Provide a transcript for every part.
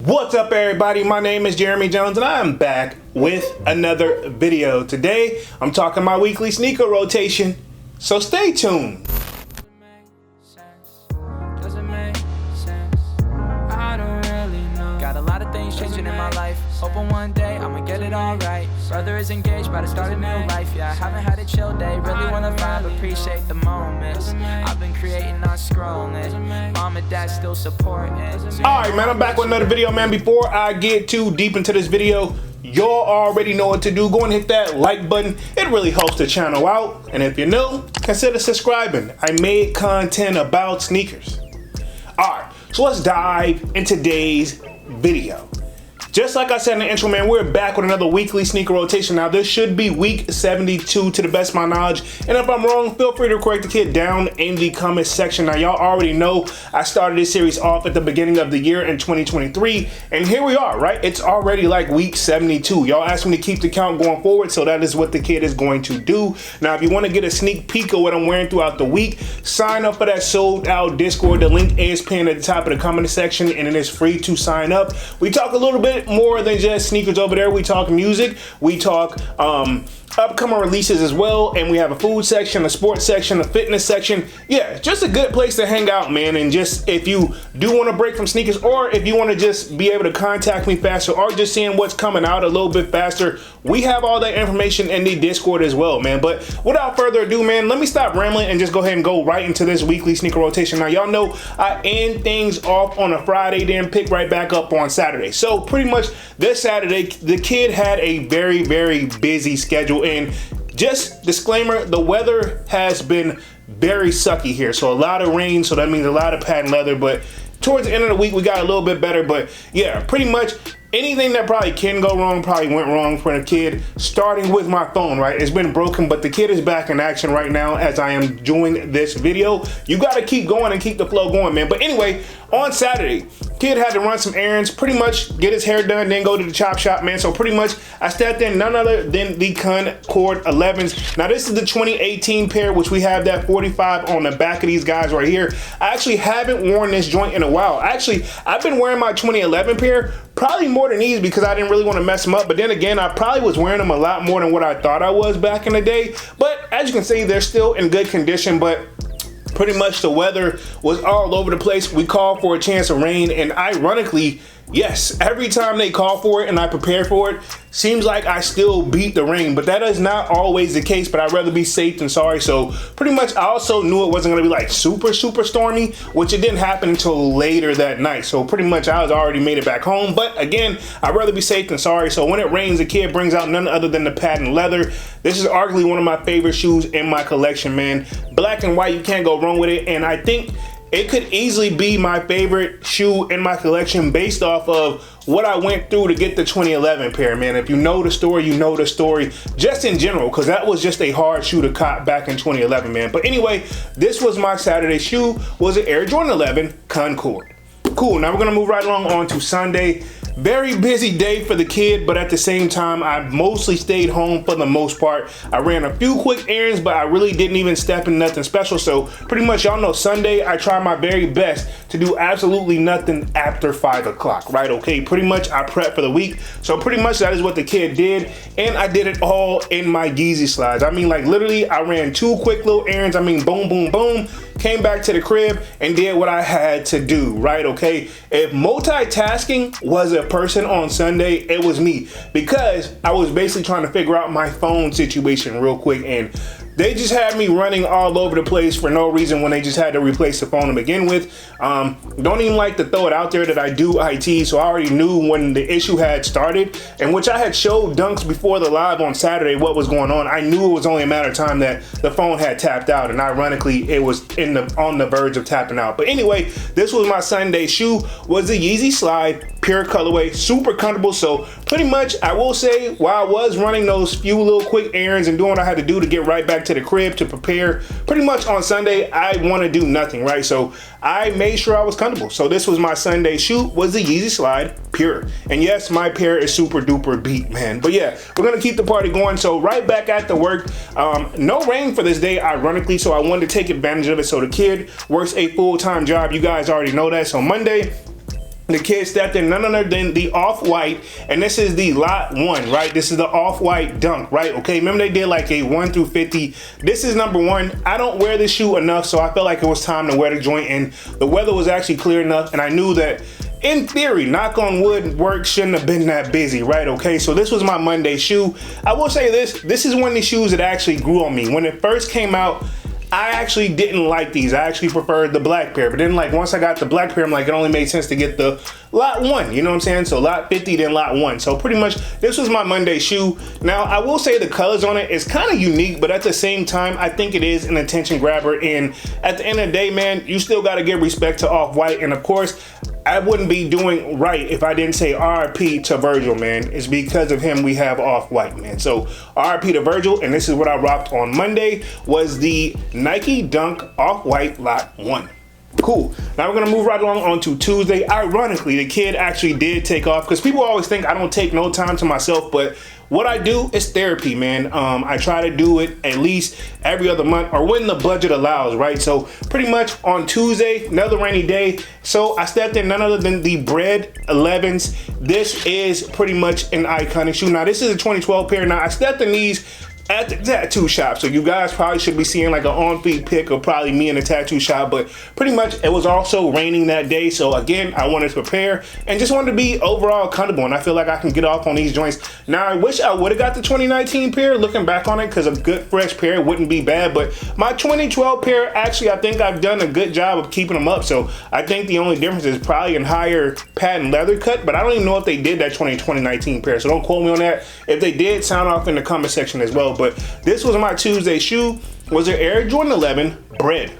What's up, everybody? My name is Jeremy Jones and I am back with another video. Today I'm talking my weekly sneaker rotation, so stay tuned. Got a lot of things changing in my life. Hoping one day I'ma get it all right. Brother is engaged, about to start a new life. Yeah, I haven't had a chill day. Really wanna vibe, appreciate the moments. I've been creating, not scrolling. Mom and dad still supporting. Alright, man, I'm back with another video, man. Before I get too deep into this video, y'all already know what to do. Go and hit that like button. It really helps the channel out. And if you're new, consider subscribing. I made content about sneakers. Alright, so let's dive into today's video. Just like I said in the intro, man, we're back with another weekly sneaker rotation. Now, this should be week 72 to the best of my knowledge. And if I'm wrong, feel free to correct the kid down in the comment section. Now, y'all already know I started this series off at the beginning of the year in 2023. And here we are, right? It's already like week 72. Y'all asked me to keep the count going forward, so that is what the kid is going to do. Now, if you want to get a sneak peek of what I'm wearing throughout the week, sign up for that sold out Discord. The link is pinned at the top of the comment section, and it is free to sign up. We talk a little bit more than just sneakers over there. We talk music, we talk upcoming releases as well, and we have a food section, a sports section, a fitness section. Yeah, just a good place to hang out, man. And just if you do want to break from sneakers, or if you want to just be able to contact me faster, or just seeing what's coming out a little bit faster, we have all that information in the Discord as well, man. But without further ado, man, let me stop rambling and just go ahead and go right into this weekly sneaker rotation. Now, y'all know I end things off on a Friday, then pick right back up on Saturday. So pretty much this Saturday, the kid had a very, very busy schedule. And just disclaimer, the weather has been very sucky here. So a lot of rain, so that means a lot of patent leather. But towards the end of the week, we got a little bit better. But yeah, pretty much anything that probably can go wrong probably went wrong for the kid, starting with my phone, right? It's been broken, but the kid is back in action right now as I am doing this video. You got to keep going and keep the flow going, man. But anyway, on Saturday, kid had to run some errands, pretty much get his hair done, then go to the chop shop, man. So pretty much I stepped in none other than the Concord 11s. Now, this is the 2018 pair, which we have that 45 on the back of these guys right here. I actually haven't worn this joint in a while. Actually, I've been wearing my 2011 pair probably more than these because I didn't really want to mess them up. But then again, I probably was wearing them a lot more than what I thought I was back in the day. But as you can see, they're still in good condition. But pretty much the weather was all over the place. We called for a chance of rain, and ironically, yes, every time they call for it and I prepare for it, seems like I still beat the rain. But that is not always the case, but I'd rather be safe than sorry. So pretty much I also knew it wasn't gonna be like super stormy, which it didn't happen until later that night. So pretty much I was already made it back home. But again, I'd rather be safe than sorry. So when it rains, the kid brings out none other than the patent leather. This is arguably one of my favorite shoes in my collection, man. Black and white, you can't go wrong with it. And I think it could easily be my favorite shoe in my collection based off of what I went through to get the 2011 pair, man. If you know the story, you know the story just in general, because that was just a hard shoe to cop back in 2011, man. But anyway, this was my Saturday shoe, was an Air Jordan 11 Concord. Cool, now we're gonna move right along on to Sunday. Very busy day for the kid, but at the same time, I mostly stayed home for the most part. I ran a few quick errands, but I really didn't even step in nothing special. So pretty much, y'all know Sunday, I try my very best to do absolutely nothing after 5 o'clock, right? Okay, pretty much I prep for the week. So pretty much that is what the kid did. And I did it all in my YEEZY slides. I mean, like literally, I ran 2 quick little errands. I mean, boom, boom, boom. Came back to the crib and did what I had to do, right? Okay, if multitasking was a person on Sunday, it was me, because I was basically trying to figure out my phone situation real quick, and they just had me running all over the place for no reason when they just had to replace the phone to begin with. Don't even like to throw it out there that I do IT, so I already knew when the issue had started, and which I had showed Dunks before the live on Saturday what was going on. I knew it was only a matter of time that the phone had tapped out, and ironically, it was on the verge of tapping out. But anyway, this was my Sunday shoe, was the YEEZY Slide, pure colorway, super comfortable. So pretty much, I will say, while I was running those few little quick errands and doing what I had to do to get right back to the crib to prepare, pretty much on Sunday, I want to do nothing, right? So I made sure I was comfortable. So this was my Sunday shoe, was the YEEZY Slide pure. And yes, my pair is super duper beat, man. But yeah, we're gonna keep the party going. So right back at the work, no rain for this day, ironically, so I wanted to take advantage of it. So the kid works a full-time job. You guys already know that. So Monday, the kid stepped in none other than the Off-White, and this is the lot 1, right? This is the Off-White Dunk, right? Okay, remember they did like a 1 through 50. This is number 1. I don't wear this shoe enough, so I felt like it was time to wear the joint, and the weather was actually clear enough, and I knew that in theory, knock on wood, work shouldn't have been that busy, right? Okay, so this was my Monday shoe. I will say this is one of the shoes that actually grew on me. When it first came out, I actually didn't like these. I actually preferred the black pair. But then like once I got the black pair, I'm like, it only made sense to get the lot 1. You know what I'm saying? So lot 50, then lot 1. So pretty much this was my Monday shoe. Now I will say the colors on it is kind of unique, but at the same time, I think it is an attention grabber. And at the end of the day, man, you still got to give respect to Off-White. And of course, I wouldn't be doing right if I didn't say RIP to Virgil, man. It's because of him we have Off-White, man. So RIP to Virgil, and this is what I rocked on Monday, was the Nike Dunk Off-White lot 1. Cool. Now we're gonna move right along on to Tuesday. Ironically, the kid actually did take off, because people always think I don't take no time to myself, but what I do is therapy, man. I try to do it at least every other month or when the budget allows, right? So pretty much on Tuesday, another rainy day, so I stepped in none other than the Bread 11s. This is pretty much an iconic shoe. Now this is a 2012 pair. Now I stepped in these at the tattoo shop, so you guys probably should be seeing like an on-feed pic of probably me in the tattoo shop, but pretty much it was also raining that day, so again I wanted to prepare and just wanted to be overall comfortable, and I feel like I can get off on these joints. Now I wish I would have got the 2019 pair, looking back on it, because a good fresh pair wouldn't be bad, but my 2012 pair, actually I think I've done a good job of keeping them up, so I think the only difference is probably in higher patent leather cut, but I don't even know if they did that 2019 pair, so don't quote me on that. If they did, sound off in the comment section as well. But this was my Tuesday shoe, was their Air Jordan 11 Bread.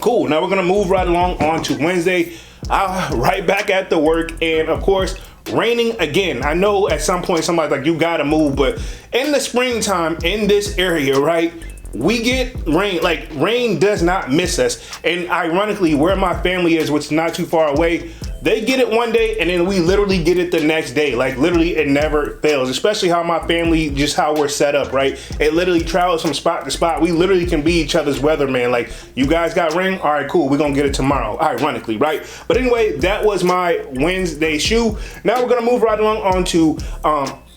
Cool, now we're gonna move right along on to Wednesday. Right back at the work, and of course, raining again. I know at some point somebody's like, you gotta move, but in the springtime in this area, right, we get rain. Like, rain does not miss us. And ironically, where my family is, which is not too far away, they get it one day and then we literally get it the next day. Like, literally it never fails, especially how my family, just how we're set up, right? It literally travels from spot to spot. We literally can be each other's weatherman. Like, you guys got rain? All right, cool, we're gonna get it tomorrow, ironically, right? But anyway, that was my Wednesday shoe. Now we're gonna move right along on to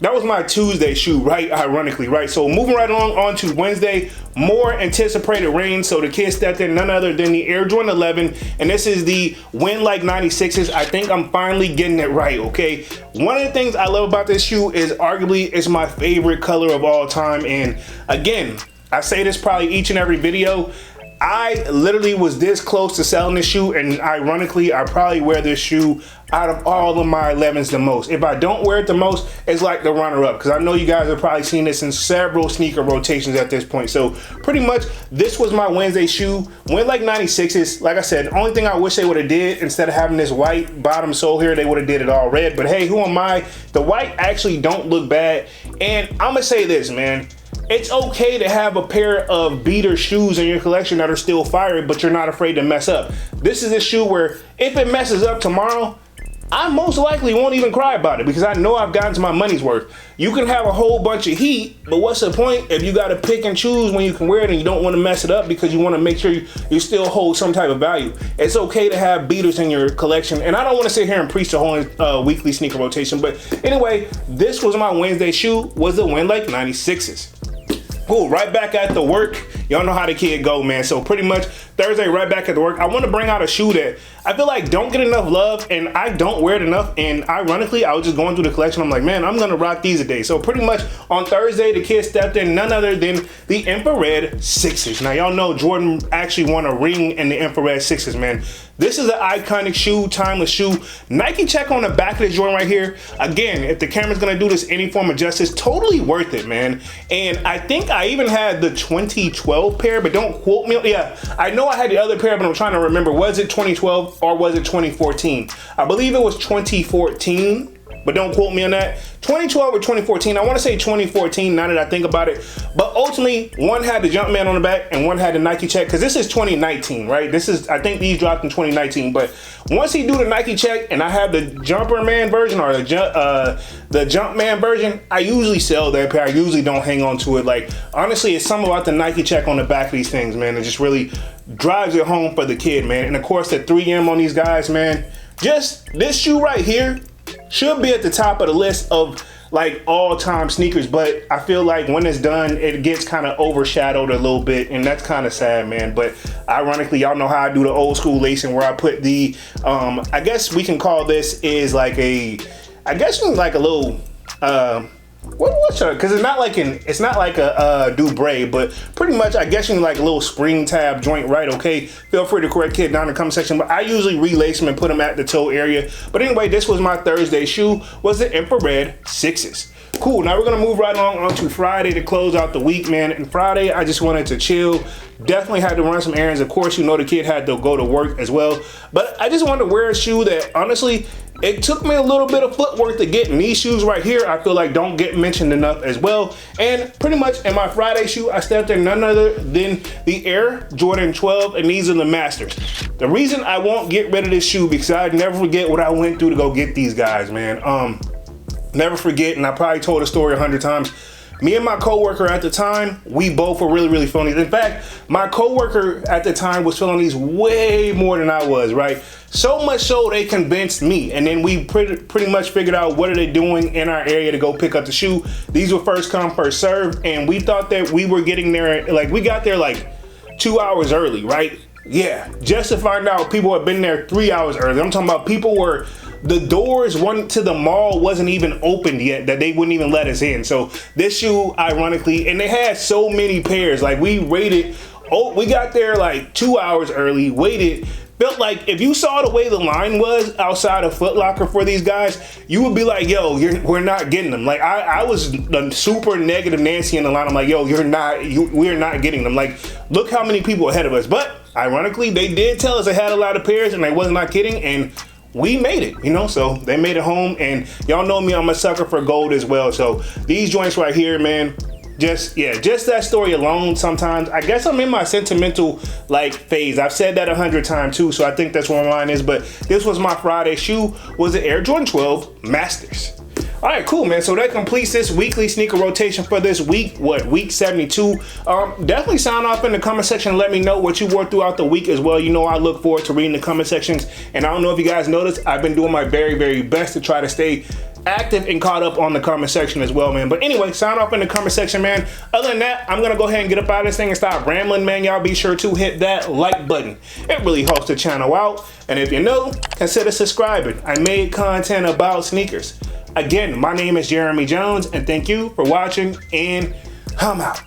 that was my Tuesday shoe, right? Ironically, right? So moving right along on to Wednesday, more anticipated rain. So the kid stepped in none other than the Air Jordan 11, and this is the Win Like 96s. I think I'm finally getting it right, okay? One of the things I love about this shoe is arguably it's my favorite color of all time. And again, I say this probably each and every video, I literally was this close to selling this shoe, and ironically, I probably wear this shoe out of all of my 11s the most. If I don't wear it the most, it's like the runner-up, because I know you guys have probably seen this in several sneaker rotations at this point. So pretty much, this was my Wednesday shoe. Went like 96s. Like I said, the only thing I wish they would have did, instead of having this white bottom sole here, they would have did it all red. But hey, who am I? The white actually don't look bad. And I'm gonna say this, man. It's okay to have a pair of beater shoes in your collection that are still fire, but you're not afraid to mess up. This is a shoe where if it messes up tomorrow, I most likely won't even cry about it, because I know I've gotten to my money's worth. You can have a whole bunch of heat, but what's the point if you got to pick and choose when you can wear it and you don't want to mess it up because you want to make sure you still hold some type of value? It's okay to have beaters in your collection. And I don't want to sit here and preach the whole weekly sneaker rotation, but anyway, this was my Wednesday shoe, was the Win Like 96s. Cool, right back at the work. Y'all know how the kid go, man. So pretty much Thursday, right back at the work. I want to bring out a shoe that I feel like don't get enough love, and I don't wear it enough. And ironically, I was just going through the collection. I'm like, man, I'm gonna rock these today. So pretty much on Thursday, the kid stepped in none other than the Infrared 6s. Now y'all know Jordan actually won a ring in the Infrared 6s, man. This is an iconic shoe, timeless shoe. Nike check on the back of this joint right here. Again, if the camera's gonna do this any form of justice, totally worth it, man. And I think I even had the 2012 pair, but don't quote me. Yeah, I know I had the other pair, but I'm trying to remember, was it 2012 or was it 2014? I believe it was 2014. But don't quote me on that. 2012 or 2014, I want to say 2014 now that I think about it. But ultimately, one had the Jumpman on the back and one had the Nike check, because this is 2019, right? This is, I think these dropped in 2019. But once he do the Nike check and I have the Jumper Man version or the Jumpman version, I usually sell that pair. I usually don't hang on to it. Like, honestly, it's something about the Nike check on the back of these things, man. It just really drives it home for the kid, man. And of course, the 3M on these guys, man. just this shoe right here should be at the top of the list of like all-time sneakers, but I feel like when it's done, it gets kind of overshadowed a little bit, and that's kind of sad, man. But ironically, y'all know how I do the old school lacing, where I put the I guess we can call this is like a, I guess like a little what's up? Because it's not like a Dubray, but pretty much I guess you can like a little spring tab joint, right? Okay, feel free to correct it down in the comment section, but I usually relace them and put them at the toe area. But anyway, this was my Thursday shoe, was the infrared 6s. Cool, now we're gonna move right along onto Friday to close out the week, man. And Friday, I just wanted to chill. Definitely had to run some errands. Of course, you know the kid had to go to work as well. But I just wanted to wear a shoe that, honestly, it took me a little bit of footwork to get. And these shoes right here, I feel like don't get mentioned enough as well. And pretty much in my Friday shoe, I stepped in none other than the Air Jordan 12, and these are the Masters. The reason I won't get rid of this shoe, because I'd never forget what I went through to go get these guys, man. Never forget, and I probably told the story 100 times. Me and my coworker at the time, we both were really, really feeling these. In fact, my coworker at the time was feeling these way more than I was, right? So much so they convinced me, and then we pretty much figured out what are they doing in our area to go pick up the shoe. These were first come, first serve, and we thought that we were getting there, like we got there like 2 hours early, right? Yeah, just to find out people had been there 3 hours early. I'm talking about people were, the doors one to the mall wasn't even opened yet, that they wouldn't even let us in. So this shoe, ironically, and they had so many pairs, like we waited, we got there like 2 hours early, waited, felt like if you saw the way the line was outside of Foot Locker for these guys, you would be like, yo, we're not getting them. Like I was the super negative Nancy in the line. I'm like, yo, we're not getting them. Like, look how many people ahead of us. But ironically, they did tell us they had a lot of pairs, and I was not kidding, and we made it, you know, so they made it home. And y'all know me, I'm a sucker for gold as well. So these joints right here, man, just that story alone, sometimes I guess I'm in my sentimental like phase. I've said that 100 times too, so I think that's where mine is. But this was my Friday shoe, was the Air Jordan 12 Masters. All right, cool, man. So that completes this weekly sneaker rotation for this week, week 72. Definitely sign off in the comment section and let me know what you wore throughout the week as well. You know, I look forward to reading the comment sections. And I don't know if you guys noticed, I've been doing my very, very best to try to stay active and caught up on the comment section as well, man. But anyway, sign off in the comment section, man. Other than that, I'm gonna go ahead and get up out of this thing and stop rambling, man. Y'all be sure to hit that like button. It really helps the channel out. And if you're new, consider subscribing. I made content about sneakers. Again, my name is Jeremy Jones, and thank you for watching, and I'm out.